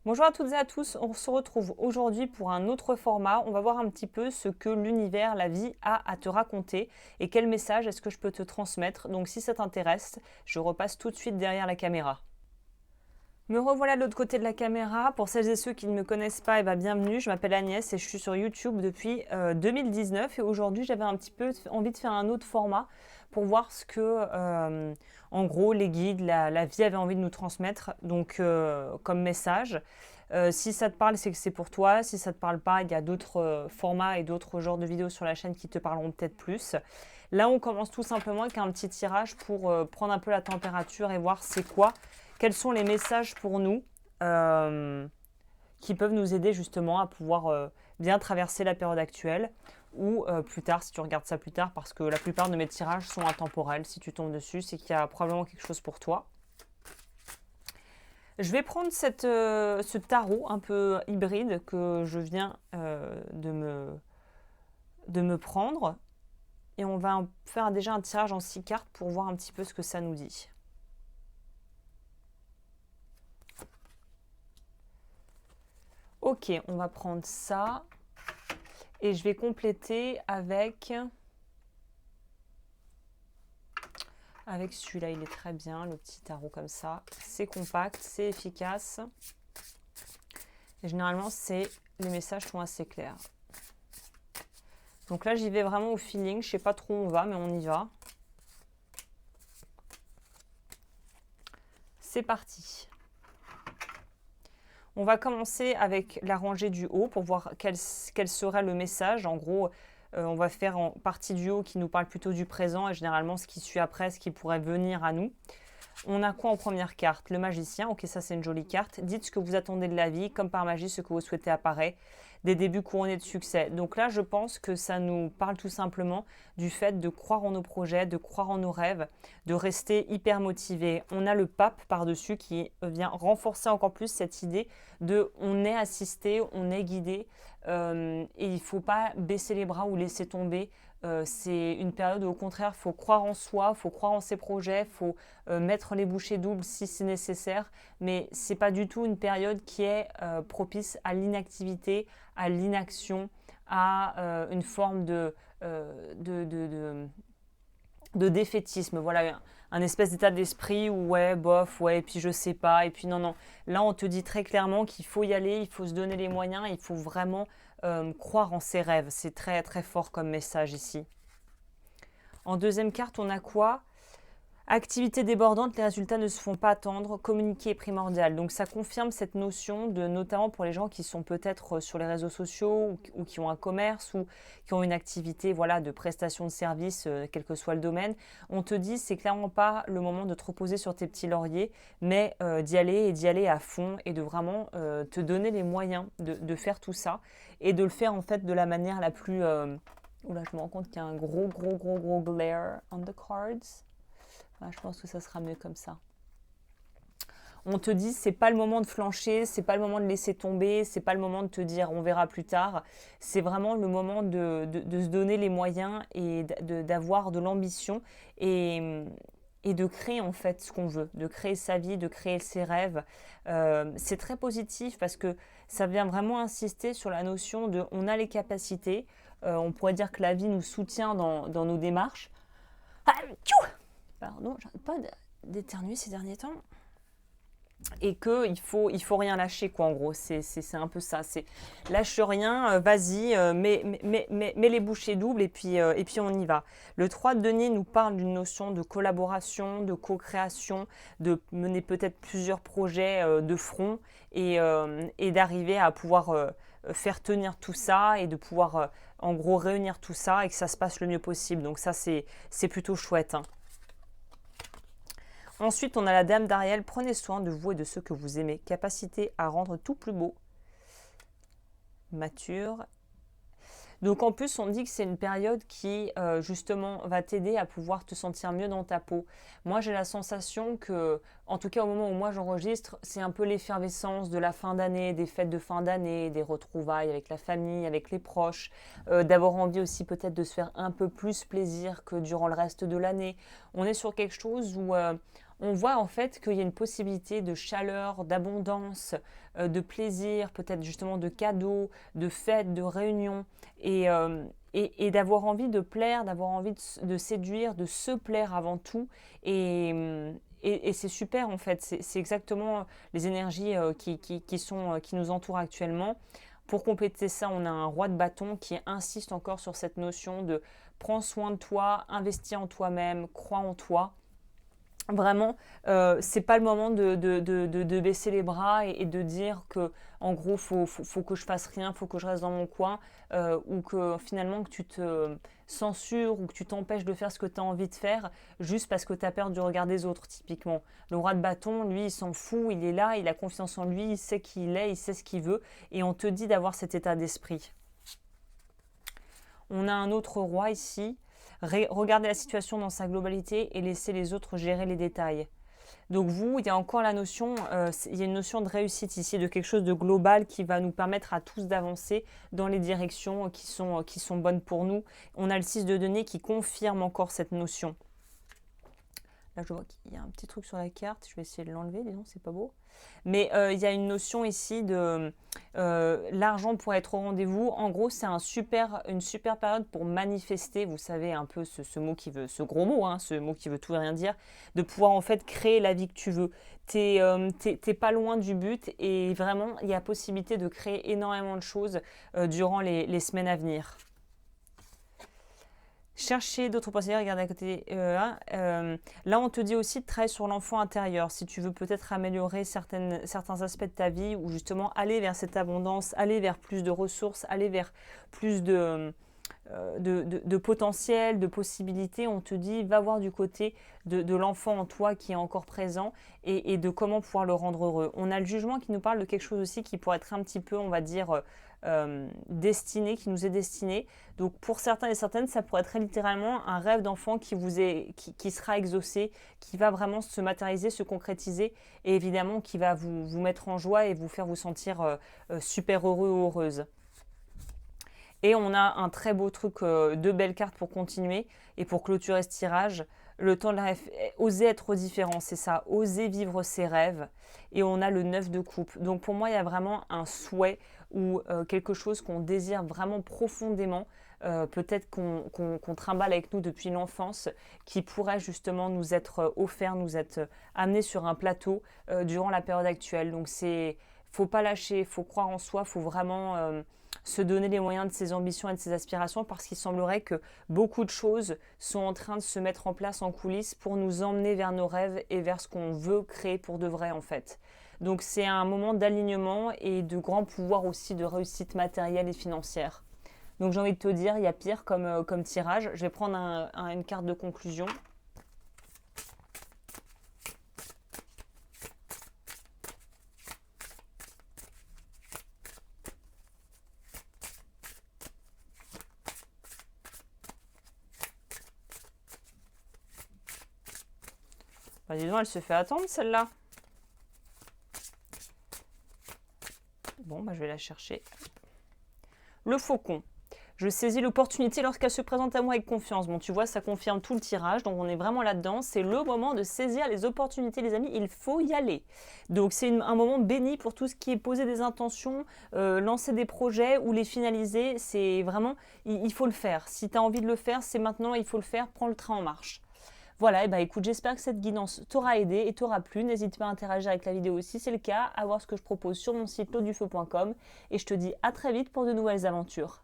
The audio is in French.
Bonjour à toutes et à tous, on se retrouve aujourd'hui pour un autre format. On va voir un petit peu ce que l'univers, la vie a à te raconter et quel message est-ce que je peux te transmettre. Donc si ça t'intéresse, je repasse tout de suite derrière la caméra. Me revoilà de l'autre côté de la caméra. Pour celles et ceux qui ne me connaissent pas, bienvenue. Je m'appelle Agnès et je suis sur YouTube depuis 2019. Et aujourd'hui, j'avais un petit peu envie de faire un autre format pour voir ce que, en gros, les guides, la vie avait envie de nous transmettre. Donc, comme message. Si ça te parle, c'est que c'est pour toi. Si ça ne te parle pas, il y a d'autres formats et d'autres genres de vidéos sur la chaîne qui te parleront peut-être plus. Là, on commence tout simplement avec un petit tirage pour prendre un peu la température et voir c'est quoi. Quels sont les messages pour nous qui peuvent nous aider justement à pouvoir bien traverser la période actuelle ou plus tard, si tu regardes ça plus tard, parce que la plupart de mes tirages sont intemporels. Si tu tombes dessus, c'est qu'il y a probablement quelque chose pour toi. Je vais prendre ce tarot un peu hybride que je viens de me prendre et on va faire déjà un tirage en 6 cartes pour voir un petit peu ce que ça nous dit. Ok, on va prendre ça et je vais compléter avec celui-là. Il est très bien, le petit tarot comme ça. C'est compact, c'est efficace. Et généralement, les messages sont assez clairs. Donc là, j'y vais vraiment au feeling. Je ne sais pas trop où on va, mais on y va. C'est parti. On va commencer avec la rangée du haut pour voir quel serait le message. En gros, on va faire en partie du haut qui nous parle plutôt du présent et généralement ce qui suit après, ce qui pourrait venir à nous. On a quoi en première carte? Le magicien. Ok, ça c'est une jolie carte. Dites ce que vous attendez de la vie, comme par magie, ce que vous souhaitez apparaît. Des débuts couronnés de succès. Donc là, je pense que ça nous parle tout simplement du fait de croire en nos projets, de croire en nos rêves, de rester hyper motivé. On a le pape par-dessus qui vient renforcer encore plus cette idée de on est assisté, on est guidé et il ne faut pas baisser les bras ou laisser tomber. C'est une période où au contraire, il faut croire en soi, il faut croire en ses projets, il faut mettre les bouchées doubles si c'est nécessaire. Mais ce n'est pas du tout une période qui est propice à l'inactivité, à l'inaction, à une forme de défaitisme. Voilà, un espèce d'état d'esprit où ouais, bof, ouais, et puis je sais pas, et puis non, non. Là, on te dit très clairement qu'il faut y aller, il faut se donner les moyens, il faut vraiment croire en ses rêves. C'est très, très fort comme message ici. En deuxième carte, on a quoi? Activité débordante, les résultats ne se font pas attendre, communiquer est primordial. Donc ça confirme cette notion de, notamment pour les gens qui sont peut-être sur les réseaux sociaux ou qui ont un commerce ou qui ont une activité voilà, de prestation de services, quel que soit le domaine. On te dit c'est clairement pas le moment de te reposer sur tes petits lauriers, mais d'y aller et d'y aller à fond et de vraiment te donner les moyens de faire tout ça et de le faire en fait de la manière la plus... Oula, je me rends compte qu'il y a un gros glare on the cards. Ah, je pense que ça sera mieux comme ça. On te dit c'est pas le moment de flancher, c'est pas le moment de laisser tomber, c'est pas le moment de te dire on verra plus tard. C'est vraiment le moment de se donner les moyens et d'avoir de l'ambition et de créer en fait ce qu'on veut, de créer sa vie, de créer ses rêves. C'est très positif parce que ça vient vraiment insister sur la notion de on a les capacités. On pourrait dire que la vie nous soutient dans nos démarches. Ah, pardon, j'arrête pas d'éternuer ces derniers temps. Et qu'il faut rien lâcher, quoi, en gros. C'est un peu ça. C'est lâche rien, vas-y, mets les bouchées doubles et puis on y va. Le 3 de denier nous parle d'une notion de collaboration, de co-création, de mener peut-être plusieurs projets de front et d'arriver à pouvoir faire tenir tout ça et de pouvoir, en gros, réunir tout ça et que ça se passe le mieux possible. Donc ça, c'est plutôt chouette, hein. Ensuite, on a la dame d'Ariel. Prenez soin de vous et de ceux que vous aimez. Capacité à rendre tout plus beau. Mature. Donc en plus, on dit que c'est une période qui justement va t'aider à pouvoir te sentir mieux dans ta peau. Moi, j'ai la sensation que, en tout cas au moment où moi j'enregistre, c'est un peu l'effervescence de la fin d'année, des fêtes de fin d'année, des retrouvailles avec la famille, avec les proches, d'avoir envie aussi peut-être de se faire un peu plus plaisir que durant le reste de l'année. On est sur quelque chose où on voit en fait qu'il y a une possibilité de chaleur, d'abondance, de plaisir, peut-être justement de cadeaux, de fêtes, de réunions, et d'avoir envie de plaire, d'avoir envie de séduire, de se plaire avant tout. Et c'est super en fait, c'est exactement les énergies qui nous entourent actuellement. Pour compléter ça, on a un roi de bâton qui insiste encore sur cette notion de prends soin de toi, investis en toi-même, crois en toi. Vraiment, c'est pas le moment de baisser les bras et de dire que, en gros, faut que je fasse rien, faut que je reste dans mon coin, ou que finalement que tu te censures ou que tu t'empêches de faire ce que tu as envie de faire juste parce que tu as peur du regard des autres, typiquement. Le roi de bâton, lui, il s'en fout, il est là, il a confiance en lui, il sait qui il est, il sait ce qu'il veut, et on te dit d'avoir cet état d'esprit. On a un autre roi ici. Regardez la situation dans sa globalité et laissez les autres gérer les détails. Donc vous, il y a encore la notion, il y a une notion de réussite ici, de quelque chose de global qui va nous permettre à tous d'avancer dans les directions qui sont bonnes pour nous. On a le 6 de denier qui confirme encore cette notion. Là, je vois qu'il y a un petit truc sur la carte. Je vais essayer de l'enlever. Disons, c'est pas beau. Mais il y a une notion ici de l'argent pour être au rendez-vous. En gros, c'est une super période pour manifester. Vous savez, un peu ce gros mot, hein, ce mot qui veut tout et rien dire, de pouvoir en fait créer la vie que tu veux. T'es pas loin du but et vraiment, il y a possibilité de créer énormément de choses durant les semaines à venir. Chercher d'autres procédés, regardez à côté. Là, on te dit aussi de travailler sur l'enfant intérieur. Si tu veux peut-être améliorer certains aspects de ta vie ou justement aller vers cette abondance, aller vers plus de ressources, aller vers plus de potentiel, de possibilités, on te dit va voir du côté de l'enfant en toi qui est encore présent et de comment pouvoir le rendre heureux. On a le jugement qui nous parle de quelque chose aussi qui pourrait être un petit peu, on va dire, destiné, qui nous est destiné. Donc pour certains et certaines, ça pourrait être littéralement un rêve d'enfant qui sera exaucé, qui va vraiment se matérialiser, se concrétiser et évidemment qui va vous mettre en joie et vous faire vous sentir super heureux ou heureuse. Et on a un très beau truc, deux belles cartes pour continuer et pour clôturer ce tirage. Le temps de la oser être différent, c'est ça, oser vivre ses rêves. Et on a le 9 de coupe. Donc pour moi, il y a vraiment un souhait ou quelque chose qu'on désire vraiment profondément, peut-être qu'on trimballe avec nous depuis l'enfance, qui pourrait justement nous être offert, nous être amené sur un plateau durant la période actuelle. Donc faut pas lâcher, faut croire en soi, faut vraiment se donner les moyens de ses ambitions et de ses aspirations parce qu'il semblerait que beaucoup de choses sont en train de se mettre en place en coulisses pour nous emmener vers nos rêves et vers ce qu'on veut créer pour de vrai en fait. Donc c'est un moment d'alignement et de grand pouvoir aussi de réussite matérielle et financière. Donc j'ai envie de te dire, il y a pire comme tirage. Je vais prendre une carte de conclusion. Bah, dis donc, elle se fait attendre celle-là. Bon, bah, je vais la chercher. Le faucon. Je saisis l'opportunité lorsqu'elle se présente à moi avec confiance. Bon, tu vois, ça confirme tout le tirage, donc on est vraiment là-dedans. C'est le moment de saisir les opportunités, les amis. Il faut y aller. Donc c'est un moment béni pour tout ce qui est poser des intentions, lancer des projets ou les finaliser. C'est vraiment, il faut le faire. Si tu as envie de le faire, c'est maintenant, il faut le faire. Prends le train en marche. Voilà, et bah écoute, j'espère que cette guidance t'aura aidé et t'aura plu. N'hésite pas à interagir avec la vidéo si c'est le cas, à voir ce que je propose sur mon site lotdufeu.com et je te dis à très vite pour de nouvelles aventures.